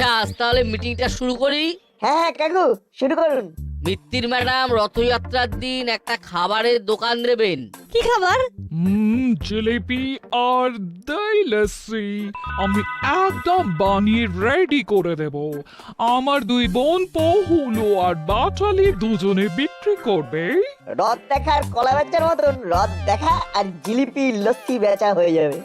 আচ্ছা আজ তাহলে মিটিংটা শুরু করি। হ্যাঁ হ্যাঁ কাকু, শুরু করুন। মিত্তির ম্যাডাম রথযাত্রার দিন একটা খাবারের দোকান দেবেন। কি খাবার? জিলিপি আর দই লস্যি আমি একদম বানিয়ে রেডি করে দেব। আমার দুই বোন পহুলো আর বাটালি দুজনে বিক্রি করবে। রথ দেখার কলা বেচার মতন রথ দেখা আর জিলিপি লস্যি বেচা হয়ে যাবে।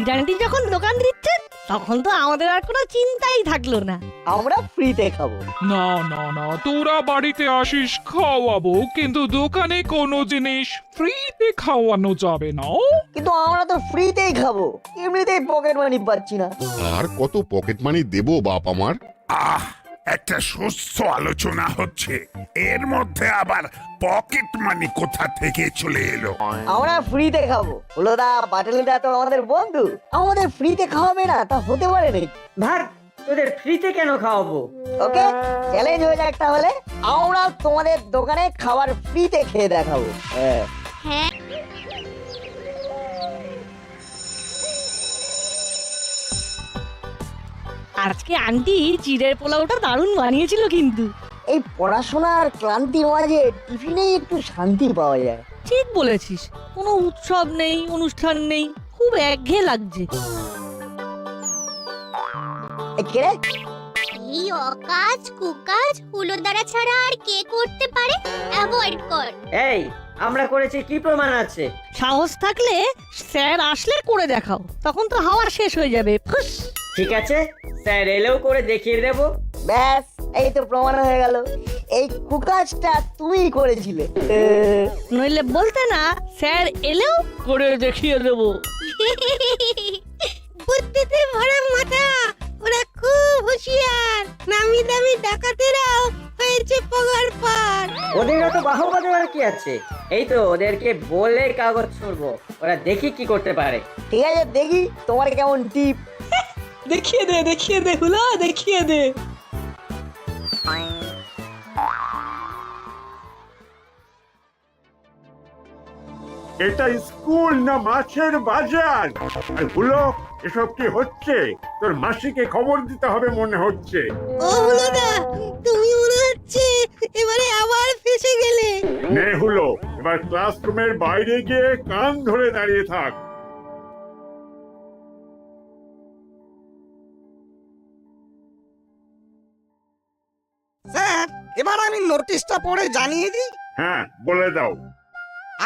নিত্যি যখন দোকান দিচ্ছেন তখন তো আমাদের আর কোনো চিন্তাই থাকলো না। আমরা ফ্রিতে খাবো। না না না, তোরা বাড়িতে আসিস খাওয়াবো, কিন্তু দোকানে কোনো জিনিস ফ্রিতে খাওয়ানো যাবে না। কিন্তু আমরা তো ফ্রিতেই খাবো, এমনিতেই পকেট মানি পাচ্ছি না। আর কত পকেট মানি দেবো বাপ আমার? আহ, একটা সুস্থ আলোচনা হচ্ছে, এর মধ্যে আবার পকেট মানি কোথা থেকে চলে এলো? আমরা ফ্রিতে খাবো। হলোদা পাটালিদা তো আমাদের বন্ধু, আমাদের ফ্রিতে খাওয়াবে না তা হতে পারে নাকি? ভাগ, তোদের ফ্রিতে কেন খাওয়াবো? ওকে, চ্যালেঞ্জ হয়ে যাক তাহলে। আমরা তোমাদের দোকানে খাবার ফ্রিতে খেয়ে দেখাবো। হ্যাঁ আজকে আন্টি চিড়ের পোলাওটা দারুণ বানিয়েছিল কিন্তু। এই পড়াশোনার ক্লান্তির মাঝে টিফিনেই একটু শান্তি পাওয়া যায়। ঠিক বলেছিস, কোনো উৎসব নেই, অনুষ্ঠান নেই, খুব একঘেয়ে লাগছে। কে রে? এই অকাজ কুকাজ হুলোদারা ছাড়া আর কে করতে পারে? অ্যাভয়েড কর। এই, আমরা করেছি কি প্রমাণ আছে? সাহস থাকলে স্যার আসলে করে দেখাও, তখন তো হাওয়া শেষ হয়ে যাবে। ফুস। ঠিক আছে, স্যার এলেও করে দেখিয়ে দেবো। ব্যাস, এই তো প্রমাণ হয়ে গেল এই কুকাজটা তুমিই করেছিলে। নইলে বলতে না স্যার এলেও করে দেখিয়ে দেবো। বুদ্ধিতে ভরা মাথা, ওরা খুব হুঁশিয়ার। নামি দামি ডাকাতেরাও হয়েছে পগার পার। ওদের অত বাহবা দেওয়ার কি আছে? এই তো ওদেরকে বলে কাগজ ছুড়বো, ওরা দেখি কি করতে পারে। ঠিক আছে, দেখি তোমার কেমন টিপ। দেখিয়ে দে হুলা, দেখিয়ে দে। এটা স্কুল না মাছের বাজার? আর হলো, এসব কি হচ্ছে? তোর মাসিকে খবর দিতে হবে মনে হচ্ছে। ও হুলোদা, তুমি মনে হচ্ছে এবারে আবার ফেসে গেলে। নে হলো, এবার ক্লাসরুমের বাইরে গিয়ে কান ধরে দাঁড়িয়ে থাক। স্যার, এবার আমি নোটিশটা পড়ে জানিয়ে দিই। হ্যাঁ, বলে দাও।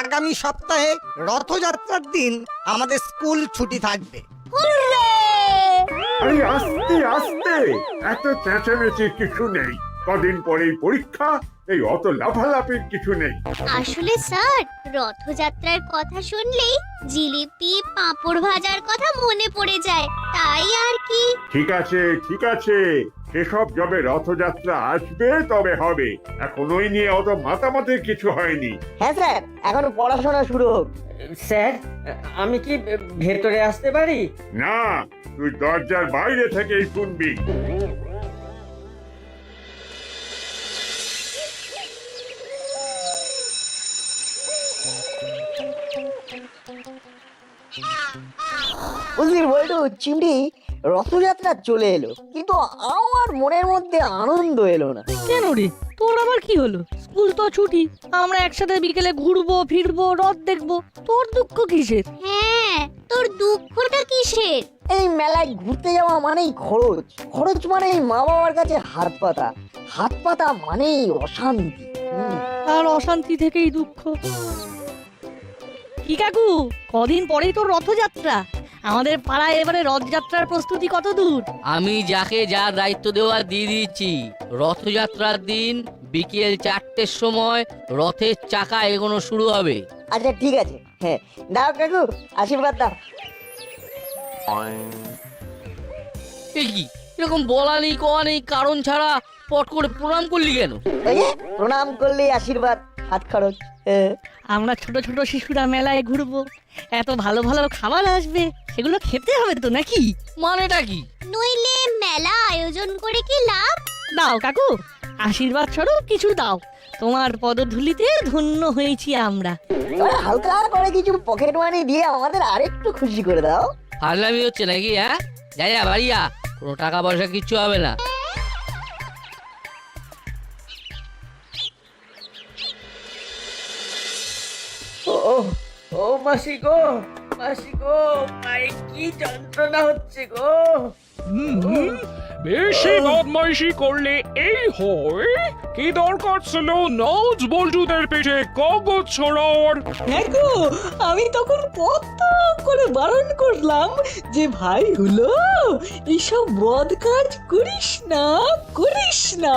আগামী সপ্তাহে রথযাত্রার দিন আমাদের স্কুল ছুটি থাকবে। আরে আস্তে আস্তে, এত চেঁচামেচির কিছু নেই। কদিন পরেই পরীক্ষা, এই অত লাফালাফির কিছু নেই। আসলে স্যার, রথযাত্রার কথা শুনলেই জিলিপি পাঁপড় ভাজার কথা মনে পড়ে যায়, তাই আর কি। ঠিক আছে ঠিক আছে, সেসব যবে রথযাত্রা আসবে তবে হবে, এখন ওই নিয়ে অত মাতামাতির কিছু হয়নি। হ্যাঁ স্যার, এখন পড়াশোনা শুরু হোক। স্যার, আমি কি ভেতরে আসতে পারি? না, তুই দরজার বাইরে থেকেই শুনবি। বুঝলি বলটু, চিমটি রথযাত্রা চলে এলো, কিন্তু আমার মনের মধ্যে আনন্দ এলো না। কেন রে, তোর আবার কি হলো? স্কুল তো ছুটি, আমরা একসাথে বিকেলে ঘুরবো ফিরবো, রথ দেখবো, তোর দুঃখ কিসের? হ্যাঁ, তোর দুঃখটা কিসের? এই মেলায় ঘুরতে যাওয়া মানেই খরচ, খরচ মানেই মা বাবার কাছে হাত পাতা, হাত পাতা মানেই অশান্তি। আর অশান্তি থেকেই দুঃখ। কি কাকু, কদিন পরেই তো রথযাত্রা, আমাদের পাড়ায় এবারে রথযাত্রার প্রস্তুতি কত দূর? আমি যাকে যা দায়িত্ব দেওয়া দিয়ে দিয়েছি। রথযাত্রার দিন বিকেল 4টের সময় রথের চাকা এগোনো শুরু হবে। আচ্ছা ঠিক আছে, হ্যাঁ দাও কাকু, আশীর্বাদ দাও। এই কি, এরকম বলা নেই কওয়া নেই, কারণ ছাড়া পট করে প্রণাম করলি কেন? এই যে, প্রণাম করলে আশীর্বাদ, হাত খরচ। আমরা ছোট ছোট শিশুরা মেলায় ঘুরবো, এত ভালো ভালো খাবার আসবে, সেগুলো খেতে হবে তো নাকি? মানেটা কি? নইলে মেলা আয়োজন করে কি লাভ? দাও কাকু, আশীর্বাদ স্বরূপ কিছু দাও, তোমার পদধূলিতে ধন্য হয়েছি আমরা। এবার হালকা করে কিছু পকেট মানি দিয়ে আমাদের আরেকটু খুশি করে দাও। ফাজলামি হচ্ছে নাকি? হ্যাঁ, যা যা বাড়ি যা, কোনো টাকা পয়সা কিচ্ছু হবে না। ও ও মাসি গো, মাসি গো, পায়ে কি যন্ত্রণা হচ্ছে গো। বেশি বদমাইশি করলে এই হয়। কি দরকার ছিল নজ বল্টুদের পিঠে কাগজ ছড়ার? হ্যাঁ গো, আমি তখন কত করে বারণ করলাম যে ভাই হলো এইসব বদ কাজ করিস না, করিস না।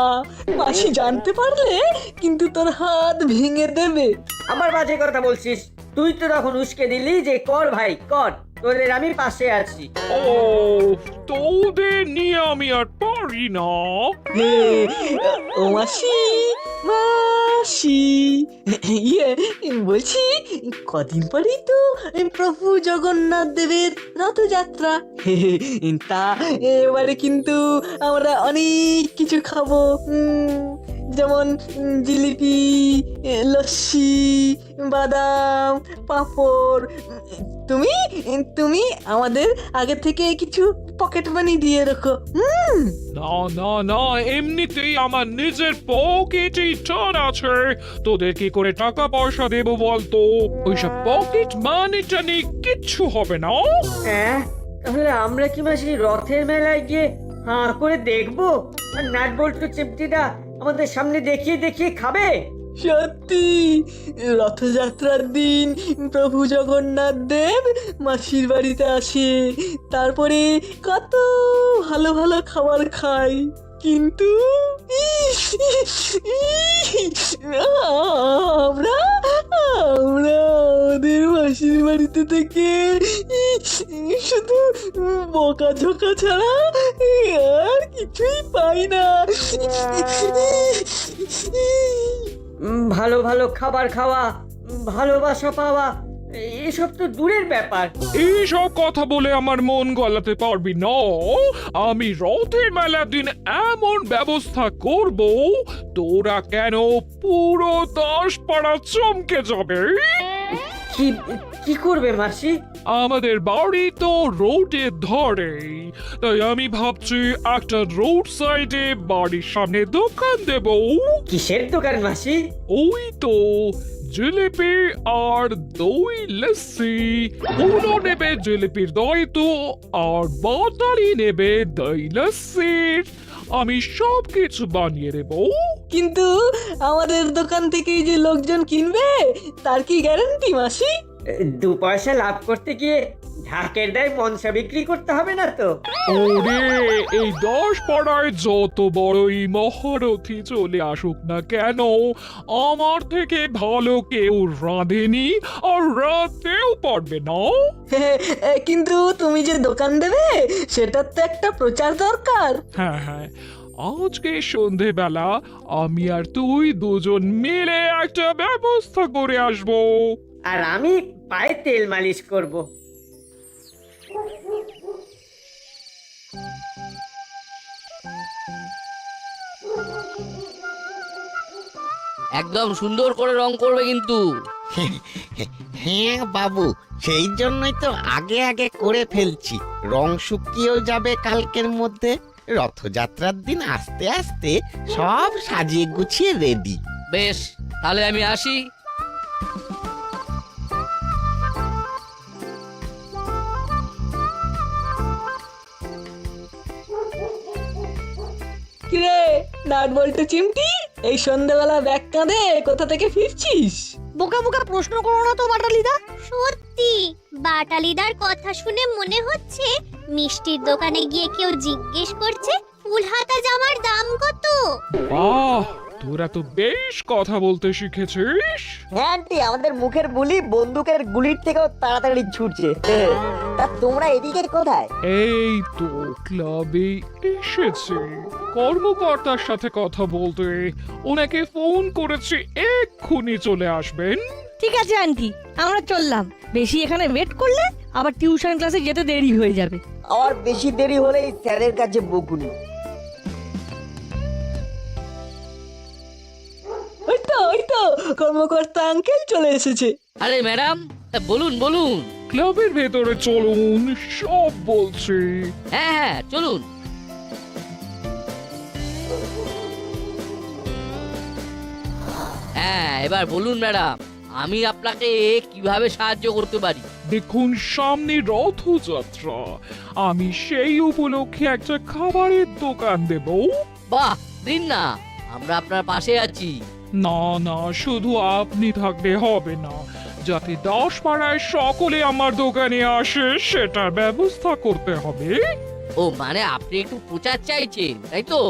মাসি জানতে পারলে কিন্তু তোর হাত ভেঙে দেবে। আবার বাজে কথা বলছিস? তুই তো তখন উস্কে দিলি যে কর ভাই কর, তোদের আমি পাশে আছি। ও তোদের নিয়ে আমি আর পারি না। ও মাসি, মাসি, ইয়ে বলছি কদিন পরেই তো প্রভু জগন্নাথ দেবের রথযাত্রা। তা এবারে কিন্তু আমরা অনেক কিছু খাবো, যেমন জিলিপি, লস্যি, বাদাম, পাঁপড়। তুমি তুমি আমাদের আগে থেকে কিছু পকেট মানি দিয়ে রাখো। না না না, এমনিতেই আমার নিজের পকেটেই টান আছে। তোদের কি করে টাকা পয়সা দেবো বলতো? ওইসব পকেট মানি টানি কিচ্ছু হবে না। হ্যাঁ, তাহলে আমরা কি মাসি রথের মেলায় গিয়ে হাঁ করে দেখবো আর নাট বল্টু চিমটিটা আমাদের সামনে দেখিয়ে দেখিয়ে খাবে? সত্যি রথযাত্রার দিন প্রভু জগন্নাথ দেব মাসির বাড়িতে আসে, তারপরে কত ভালো ভালো খাবার খাই, কিন্তু আমরা আমরা ওদের মাসির বাড়িতে থেকে শুধু বকা ঝোকা ছাড়া আর কিছুই পাই না। ভালো ভালো খাবার খাওয়া, ভালোবাসা পাওয়া, এসব তো দূরের ব্যাপার। এইসব কথা বলে আমার মন গলাতে পারবি না। আমি রথের মেলার দিন এমন ব্যবস্থা করব, তোরা কেন পুরো দাসপাড়া চমকে যাবে। কি কি করবে মাসি? আমাদের বাড়ি তো রোডের ধারে, তাই আমি ভাবছি একটা রোড সাইডে বাড়ির সামনে দোকান দেব। কিসের দোকান মাসি? ওই তো জিলিপি আর দই লস্যি। পুরো নেবে জিলিপির দই তো, আর বাটালি নেবে দই লস্যির। আমি সব কিছু বানিয়ে দেব। কিন্তু আমাদের দোকান থেকে যে লোকজন কিনবে তার কি গ্যারান্টি মাসি? 2 পয়সা লাভ করতে গিয়ে ঢাকের দায় মনসা বিক্রি করতে হবে না তো? ওরে, এই 10 পাড়ায় যত বড়ই মহারথী চলে আসুক না কেন, আমার থেকে ভালো কেউ রাঁধেনি আর রাঁধতেও পারবে না। কিন্তু তুমি যে দোকান দেবে সেটার তো একটা প্রচার দরকার। হ্যাঁ হ্যাঁ, আজকে সন্ধেবেলা আমি আর তুই দুজন মিলে একটা ব্যবস্থা করে আসবো। আর আমি পায়ে তেল মালিশ করব। একদম সুন্দর করে রং করবে কিন্তু। হ্যাঁ বাবু, সেই জন্যই তো আগে আগে করে ফেলছি। রং শুকিয়েও যাবে কালকের মধ্যে। রথযাত্রার দিন আস্তে আস্তে সব সাজিয়ে গুছিয়ে রেডি। বেশ, তাহলে আমি আসি। কিরে নাট বল্টু চিমটি, এই সন্ধ্যাবেলা ব্যাগ কাঁধে কোথা থেকে ফিরছিস? বোকা বোকা প্রশ্ন করো না তো বাটালিদা। সত্যি বাটালিদার কথা শুনে মনে হচ্ছে মিষ্টির দোকানে গিয়ে কেউ জিজ্ঞেস করছে ফুল হাতা জামার দাম কত। বাহ, তোরা তো বেশ কথা বলতে শিখেছিস। হ্যাঁ আন্টি, আমাদের মুখের বুলি বন্দুকের গুলির থেকেও তাড়াতাড়ি ছুটছে। তা তোমরা এদিকে কোথায়? এই তো ক্লাবে এসেছি কর্মকর্তার সাথে কথা বলতে। ওনাকে ফোন করেছি, এক্ষুনি চলে আসবেন। ঠিক আছে আন্টি, আমরা চললাম। বেশি এখানে ওয়েট করলে আবার টিউশন ক্লাসে যেতে দেরি হয়ে যাবে। আর বেশি দেরি হলেই স্যারের কাছে বকুনি। ওই তো কর্মকর্তা আঙ্কেল চলে এসেছে। আরে ম্যাডাম, বলুন বলুন। ক্লাবের ভেতরে চলুন, সব বলছি। হ্যাঁ হ্যাঁ, চলুন। হ্যাঁ, এবার বলুন ম্যাডাম, আমি আপনাকে কিভাবে সাহায্য করতে পারি? দেখুন, সামনে রথযাত্রা, আমি সেই উপলক্ষে একটা খাবারের দোকান দেব। বাহ, দিন না, আমরা আপনার পাশে আছি। না না, শুধু আপনি থাকলে হবে না, যাতে 10 পাড়ায় সকলে আমার দোকানে আসে সেটার ব্যবস্থা করতে হবে। ও মানে আপনি একটু প্রচার চাইছেন, তাই তো?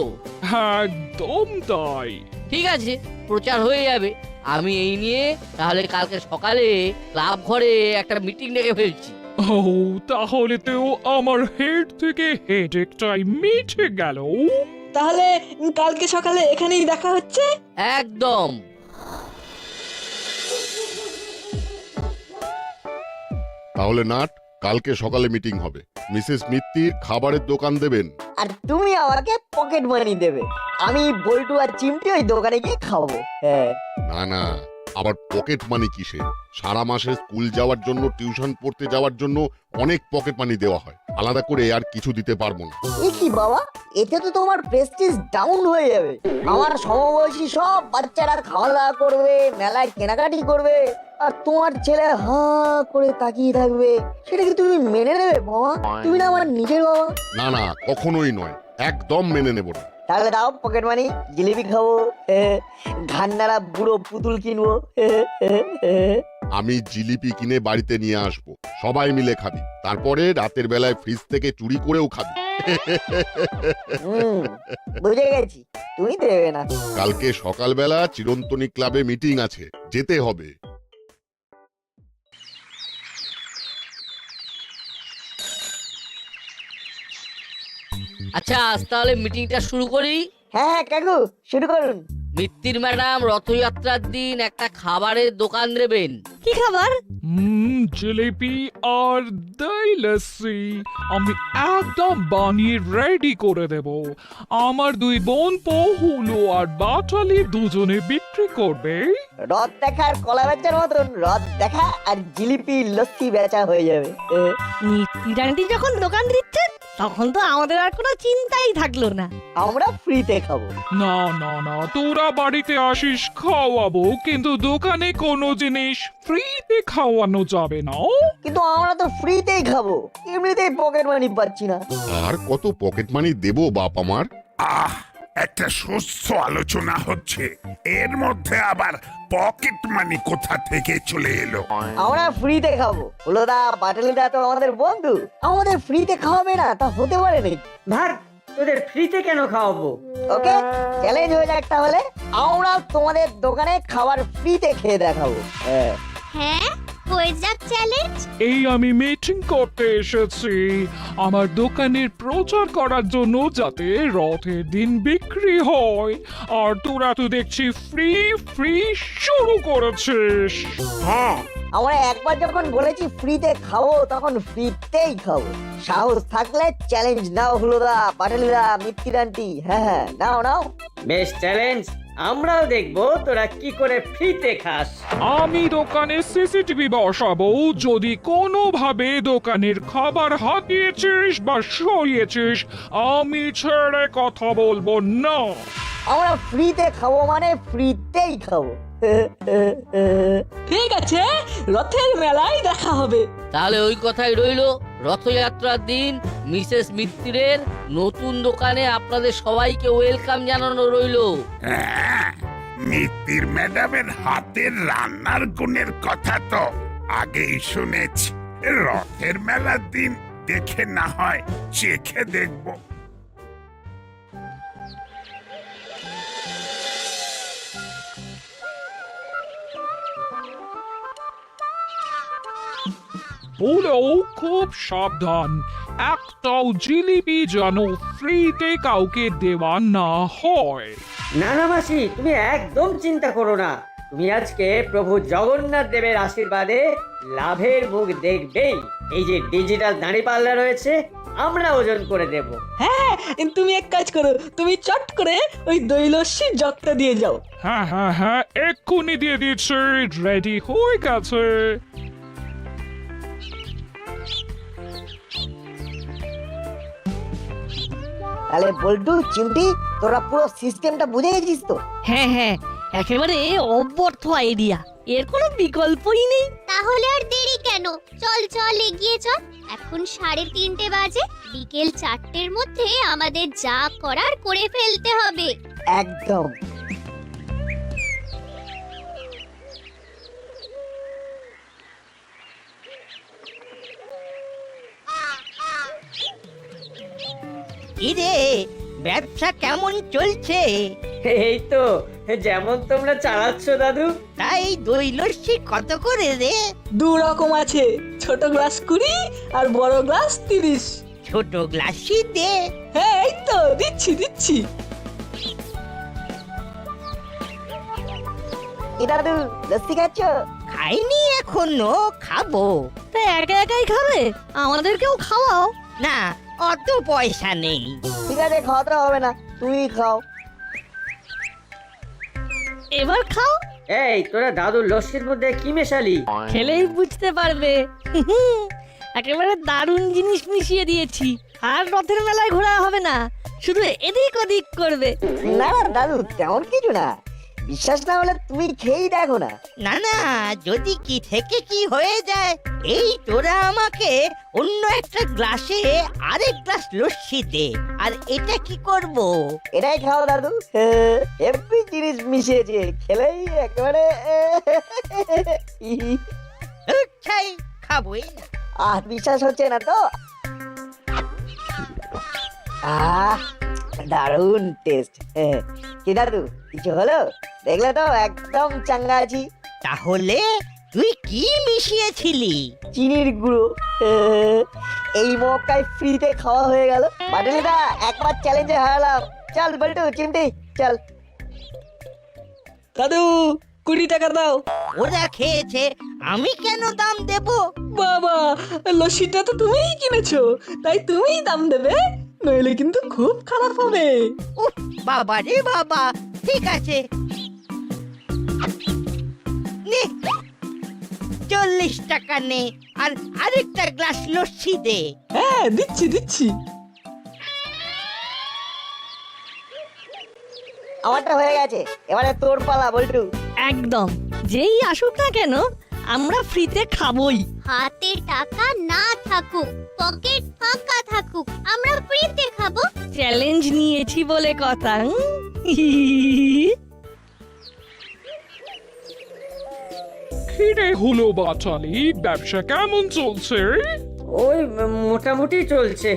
একদম তাই। ঠিক আছে, প্রচার হয়ে যাবে। আমি এই নিয়ে তাহলে কালকে সকালে ক্লাব ঘরে একটা মিটিং ডেকে ফেলছি। ও, তাহলে তো আমার হেড থেকে হেডেকটাই মিটে গেল। তাহলে কালকে সকালে এখানেই দেখা হচ্ছে। একদম। তাহলে নাট, কালকে সকালে মিটিং হবে। মিসেস মিত্তির খাবারের দোকান দেবেন। আর তুমি আমাকে পকেট মানি দেবে। আমি বল্টু আর চিমটি ওই দোকানে গিয়ে খাবো। হ্যাঁ। না না, আবার পকেট মানি কিসের? সারা মাসে স্কুল যাওয়ার জন্য, টিউশন পড়তে যাওয়ার জন্য অনেক পকেট মানি দেওয়া হয়। আলাদা করে আর কিছু দিতে পারবো না। এ কি বাবা, এতে তো তোমার প্রেস্টিজ ডাউন হয়ে যাবে। আমার সমবয়সী সব বাচ্চারা খাওয়া দাওয়া করবে, মেলায় কেনাকাটি করবে, আর তোমার ছেলে হা করে তাকিয়ে থাকবে। সেটা কি তুমি মেনে নেবে বাবা? তুমি না আমার নিজের বাবা। না না, কখনোই নয়, একদম মেনে নেব না। তাহলে দাও পকেট মানি, জিলিপি খাবো, ঘান্নারা বুড়ো পুতুল কিনবো। আমি জিলিপি কিনে বাড়িতে নিয়ে আসবো, সবাই মিলে খাবি। তারপরে রাতের বেলায় ফ্রিজ থেকে চুরি করেও খাবি। বুঝে গেছি, তুমি দেবে না। কালকে সকালবেলা চিরন্তনী ক্লাবে মিটিং আছে, যেতে হবে। আচ্ছা, আজ তাহলে মিটিংটা শুরু করি। হ্যাঁ হ্যাঁ কাকু, শুরু করুন। মিত্তির ম্যাডাম রথযাত্রার দিন একটা খাবারের দোকান দেবেন। কি খাবার? জিলিপি আর দই লস্যি আমি একদম বানিয়ে রেডি করে দেব। আমার 2 বোন পহুলো আর বাটালি দুজনে বিক্রি করবে। রথ দেখা আর কলা বেচার মতন রথ দেখা আর জিলিপি লস্যি বেচা হয়ে যাবে। নিত্যি যখন দোকান দিচ্ছেন তখন তো আমাদের আর কোনো চিন্তাই থাকলো না। আমরা ফ্রিতে খাবো। না না না, তোরা বাড়িতে আসিস খাওয়াবো, কিন্তু দোকানে কোনো জিনিস ফ্রিতে খাওয়ানো যাবে না। কিন্তু আমরা তো ফ্রিতেই খাবো, এমনিতেই পকেট মানি পাচ্ছি না। আর কত পকেট মানি দেবো বাপ আমার? আহ, একটা সুস্থ আলোচনা হচ্ছে, এর মধ্যে আবার পকেট মানি কোথা থেকে চলে এলো? আমরা ফ্রিতে খাবো। হলোদা বাটালিদা তো আমাদের বন্ধু, আমাদের ফ্রিতে খাওয়াবে না তা হতে পারে নাকি? ভাগ, তোদের ফ্রিতে কেন খাওয়াবো? ওকে, চ্যালেঞ্জ হয়ে যাক তাহলে। আমরা তোমাদের দোকানে খাবার ফ্রিতে খেয়ে দেখাবো। হ্যাঁ, হয়ে যাক চ্যালেঞ্জ। এই আমি মিটিং করতে এসেছি আমার দোকানের প্রচার করার জন্য, যাতে রথের দিন বিক্রি হয়। আর তোরা তো দেখছি ফ্রি ফ্রি শুরু করেছিস। হ্যাঁ, আমরা একবার যখন বলেছি ফ্রিতে খাবো তখন ফ্রিতেই খাবো। সাহস থাকলে চ্যালেঞ্জ নাও হলোদা, বাটালিদা, মিত্তির আন্টি। হ্যাঁ, নাও নাও। বেশ চ্যালেঞ্জ, আমরাও দেখবো তোরা কি করে ফ্রিতে খাস। আমি দোকানে সিসিটিভি বসাবো, যদি কোনোভাবে দোকানের খাবার হাতিয়েছিস বা সরিয়েছিস আমি ছেড়ে কথা বলবো না। আমরা ফ্রিতে খাবো মানে ফ্রিতেই খাবো। ঠিক আছে, রথের মেলায় দেখা হবে। তাহলে ওই কথাই রইলো, রথযাত্রার দিন মিসেস মিত্তিরের নতুন দোকানে আপনাদের সবাইকে ওয়েলকাম জানানো রইলো। হ্যাঁ, মিত্তির ম্যাডামের হাতের রান্নার গুণের কথা তো আগেই শুনেছি। রথের মেলার দিন দেখে না হয় চেখে দেখবো। বলেও খুব সাবধান, একটাও জিলিপি যেন ফ্রিতে কাউকে দেওয়া না হয়। না না মাসি, তুমি একদম চিন্তা করো না। তুমি আজকে প্রভু জগন্নাথ দেবের আশীর্বাদে লাভের মুখ দেখবেই। এই যে ডিজিটাল দাঁড়িপাল্লা রয়েছে, আমরা ওজন করে দেব। হ্যাঁ, তুমি এক কাজ করো, তুমি চট করে ওই দই লস্যির জগটা দিয়ে যাও। হ্যাঁ হ্যাঁ হ্যাঁ, এক্ষুনি দিয়ে দিচ্ছি, রেডি হয়ে গেছে। তাহলে বল্টু, চিমটি, তোরা পুরো সিস্টেমটা বুঝে গেছিস তো? হ্যাঁ হ্যাঁ, একেবারে অব্যর্থ আইডিয়া, এর কোনো বিকল্পই নেই। তাহলে আর দেরি কেন, চল চল এগিয়ে চল। এখন 3:30 বাজে, বিকেল 4টের মধ্যে আমাদের যা করার করে ফেলতে হবে। একদম। কিরে, ব্যবসা কেমন চলছে? এই তো যেমন তোমরা চালাচ্ছ দাদু। তাই দই লস্যি কত করে রে? 2 রকম আছে, ছোট গ্লাস 20 আর বড় গ্লাস 30। ছোট গ্লাসই দে। হ্যাঁ এই তো দিচ্ছি দিচ্ছি। কি দাদু, লস্যি খাচ্ছ? খাইনি এখনো, খাবো। তা একা একাই খাবে? আমাদেরকেও খাওয়াও। না, অত পয়সা নেই। ঠিক আছে, খাওয়াতে হবে না, তুমি খাও। এবার খাও, এই তোরা দাদুর লস্যির মধ্যে কি মেশালি? খেলেই বুঝতে পারবে। একেবারে দারুণ জিনিস মিশিয়ে দিয়েছি। আর রথের মেলায় ঘোরা হবে না, শুধু এদিক ওদিক করবে। না না দাদু, তেমন কিছু না। বিশ্বাস না হলে তুমি খেয়েই দেখো না। না না, যদি কি থেকে কি হয়ে যায়, এই তোরা আমাকে অন্য একটা গ্লাসে আরেক গ্লাস লস্যি দে। আর এটা কি করব? এটাই খাও দাদু, হেভি জিনিস মিশিয়েছে, খেলেই একেবারে ছাই, খাবোই না। আর বিশ্বাস হচ্ছে না তো? দারুণ টেস্ট। কি দাদু, কিছু হলো? দেখলে তো একদম চাঙ্গা আছি। তাহলে তুই কি মিশিয়েছিলি? চিনির গুঁড়ো। এই মৌকায় ফ্রিতে খাওয়া হয়ে গেল। বাটুলিদা, একবার চ্যালেঞ্জে হারালাম। চল বল্টু, চিমটি চল। দাদু 20 টাকা দাও। ওরা খেয়েছে, আমি কেন দাম দেব? বাবা, লস্যিটা তো তুমিই কিনেছো, তাই তুমিই দাম দেবে, নইলে কিন্তু খুব খারাপ হবে। উফ, বাবা রে বাবা। ঠিক আছে, নে 40 টাকা নে, আর আরেকটা গ্লাস লস্যি দে। হ্যাঁ দিচ্ছি দিচ্ছি। আমারটা হয়ে গেছে, এবারে তোর পালা বল্টু। একদম, যেই আসুক না কেন আমরা ফ্রিতে খাবোই। হাতে টাকা না থাকুক, পকেট ফাঁকা থাকুক, আমরা ফ্রিতে খাবো। চ্যালেঞ্জ নিয়েছি বলে কথা। কিরে হলো বাচালি, ব্যবসা কেমন চলছে? ওই মোটামুটি চলছে।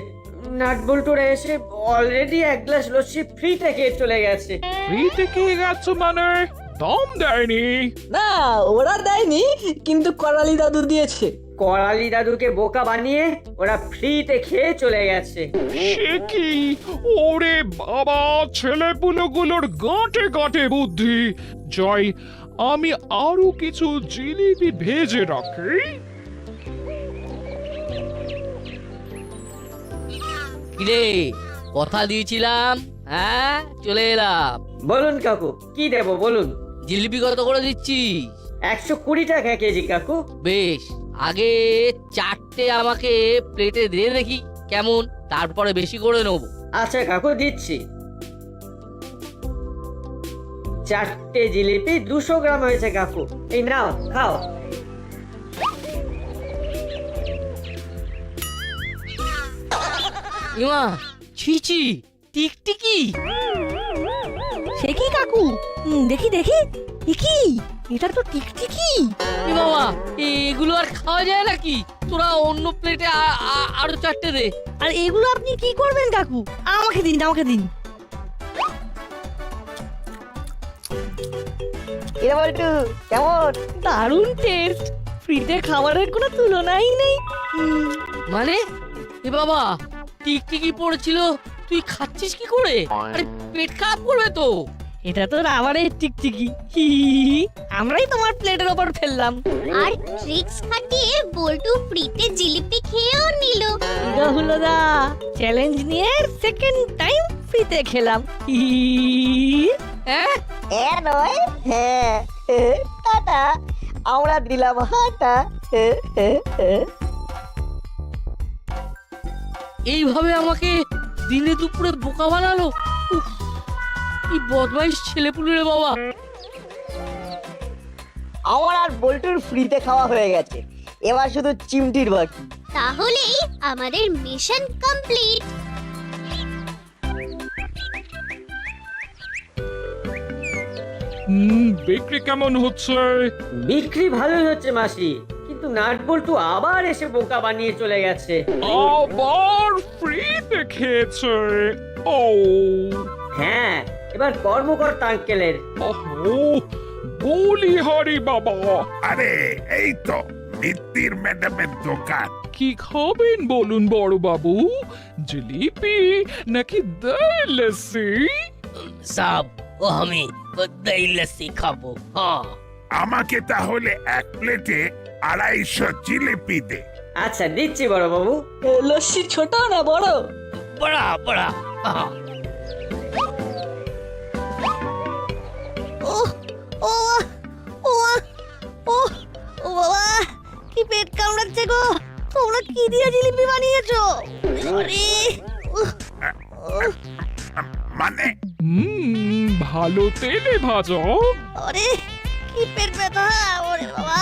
নাটবল্টুরা এসে অলরেডি 1 গ্লাস লস্যি ফ্রিতে খেয়ে চলে গেছে। ফ্রিতে খেয়ে গেছো মানে? দাম দেয়নি? না, ওরা দেয়নি, কিন্তু করালি দাদু দিয়েছে। করালি দাদুকে বোকা বানিয়ে ওরা ফ্রিতে খেয়ে চলে গেছে। সে কি? ওরে বাবা, ছেলেপুলেগুলোর গাঁটে গাঁটে বুদ্ধি। জয়, আমি আরো কিছু জিলিপি ভেজে রাখি। কিরে, কথা দিয়েছিলাম, হ্যাঁ চলে এলাম। বলুন কাকু, কি দেব বলুন? জিলিপি কত করে দিচ্ছি? 120 টাকা কেজি কাকু। বেশ, আগে 4টে আমাকে প্লেটে দিয়ে দেখি কেমন, তারপরে বেশি করে নেবো। আচ্ছা কাকু, দিচ্ছি। 4টে জিলিপি 200 গ্রাম হয়েছে কাকু, এই নাও খাও। ইমা, ছিছি, টিকটিকি। সে কি কাকু? দেখি দেখি, কি এটা তো টিকটিকি। এ বাবা, এগুলো আর খাওয়া যায় নাকি? তোরা অন্য প্লেটে আরো 4টে দে। আর এগুলো আপনি কি করবেন কাকু? আমাকে দিন, আমাকে দিন। এরা বল্টু কেমন? দারুণ টেস্ট, ফ্রিতে খাবারের কোনো তুলনাই নেই। মানে এ বাবা, টিকটিকি পড়েছিল, তুই খাচ্ছিস কি করে? আরে পেট খারাপ করবে তো। এটা তো রাবারের টিকটিকি। আমরাই তোমার প্লেটের ওপর ফেললাম। আর ট্রিক্স খাটিয়ে বল্টু ফ্রিতে জিলিপি খেয়েও নিল। হলো দা, চ্যালেঞ্জ নিয়ে সেকেন্ড টাইম ফ্রিতে খেলাম। হ্যাঁ নয়, হ্যাঁ। টাটা, আমরা দিলাম হাঁটা। এইভাবে আমাকে দিনে দুপুরে বোকা বানালো। উফ, কি বদমাইশ ছেলেপুলে রে বাবা। আমার আর বল্টুর ফ্রিতে খাওয়া হয়ে গেছে, এবার শুধু চিমটির বাকি। তাহলেই আমাদের মিশন কমপ্লিট। বিক্রি কেমন হচ্ছে? বিক্রি ভালোই হচ্ছে মাসি, কিন্তু নাট বল্টু আবার এসে বোকা বানিয়ে চলে গেছে। আবার ফ্রিতে খেয়েছে। ও হ্যাঁ, এবার কর্মকর্তা আঙ্কেলের। ওহো, বলি হরি বাবা, আরে এই তো মিত্তির ম্যাডামের দোকান। কি খাবেন বলুন বড় বাবু? জিলিপি নাকি দই লস্যি? সাব ও আমি দই লস্যি খাবো। হ্যাঁ আমাকে তাহলে এক প্লেটে 250 জিলিপি দে। আচ্ছা দিচ্ছি বড় বাবু। লস্যি ছোট না বড়? বড়া বড়া। ও ও ও ও ও বাবা, কি পেট কামড়াচ্ছে গো। তোমরা কি দিয়ে জিলিপি বানিয়েছো? আরে মানে ভালো তেলে ভাজো। আরে কি পেট ব্যথা। ওরে বাবা,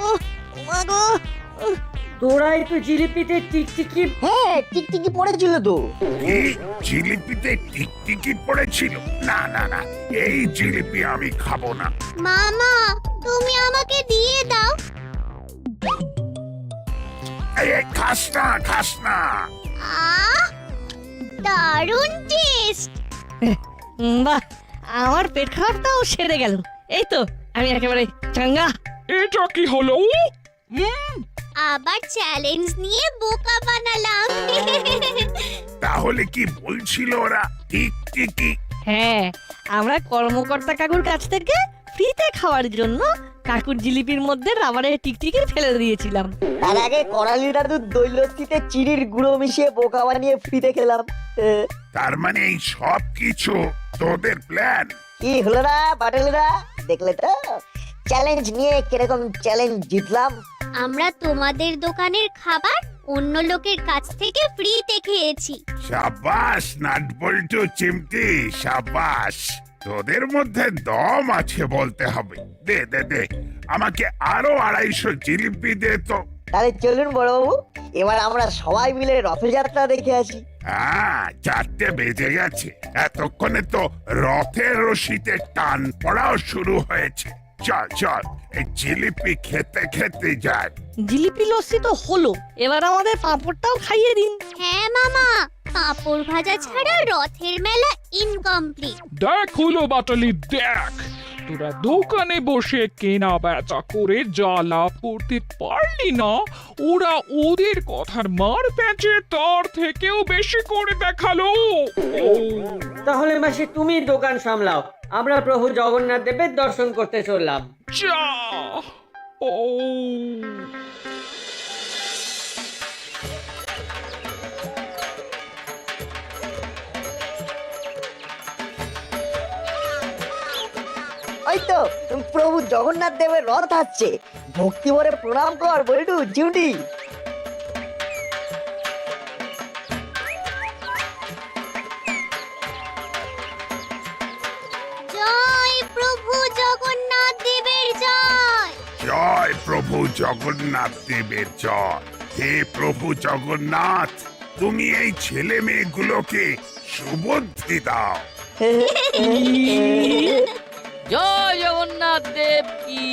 ও মা গো। তোরাই তো জিলিপিতে টিকটিকি। হ্যাঁ, টিকটিকি পড়েছিল তো। এই জিলিপিতে টিকটিকি পড়েছিল? না না না, এই জিলিপি আমি খাবো না। মামা, তুমি আমাকে দিয়ে দাও। এই খাস না, খাস না। আহ, দারুণ টেস্ট। বাহ, আমার পেট খারাপটাও সেরে গেল। এই তো আমি একেবারে চাঙ্গা। এটা কি হলো? আবার চ্যালেঞ্জ নিয়ে বোকা বানালাম। তাহলে কি বলছিল ওরা? টিকটিকি? হ্যাঁ, আমরা কর্মকর্তা কাকুর কাছ থেকে ফ্রিতে খাওয়ার জন্য কাকুর জিলিপির মধ্যে রাবারের টিকটিকি ফেলে দিয়েছিলাম। তার আগে করালি দাদু দই লস্যিতে চিনির গুঁড়ো মিশিয়ে বোকা বানিয়ে ফ্রিতে খেলাম। তার মানে এই সব কিছু তোদের প্ল্যান? কি হলো না বাটেলরা, দেখলে তো চ্যালেঞ্জ নিয়ে কিরকম চ্যালেঞ্জ জিতলাম। আমরা তোমাদের দোকানের খাবার অন্য লোকের কাছ থেকে ফ্রিতে খেয়েছি। সাবাস নাটবল্টু চিমটি, সাবাস। তোদের মধ্যে দম আছে বলতে হবে। দে দে দে, আমাকে আরো 250 জিলিপি দে তো। তাহলে চলুন বড়বাবু, এবার আমরা সবাই মিলে রথযাত্রা দেখে আসি। হ্যাঁ, 4টে বেজে গেছে। এতক্ষণে তো রথের রশিতে টান পড়াও শুরু হয়েছে। চল চল, এই জিলিপি খেতে খেতে যায়। জিলিপি লস্যি তো হলো, এবার আমাদের পাঁপড়টাও খাইয়ে দিন। হ্যাঁ মামা, পাঁপড় ভাজা ছাড়া রথের মেলা ইনকমপ্লিট। দেখ হলো বাটালি, দেখ তোরা দোকানে বসে কেনা বেচা করে যা লাভ করতে পারলি না, ওরা ওদের কথার মার প্যাঁচে তার থেকেও বেশি করে দেখালো। তাহলে মাসি তুমি দোকান সামলাও, আমরা প্রভু জগন্নাথ দেবের দর্শন করতে চললাম। যা ও ওই তো প্রভু জগন্নাথ দেবের রথ আসছে, ভক্তি ভরে প্রণাম কর বল্টু চিমটি। জয় প্রভু জগন্নাথ দেবের জয়। জয় প্রভু জগন্নাথ দেবের জয়। হে প্রভু জগন্নাথ, তুমি এই ছেলে মেয়েগুলোকে সুবুদ্ধি দাও। জয় জগন্নাথ দেব কি।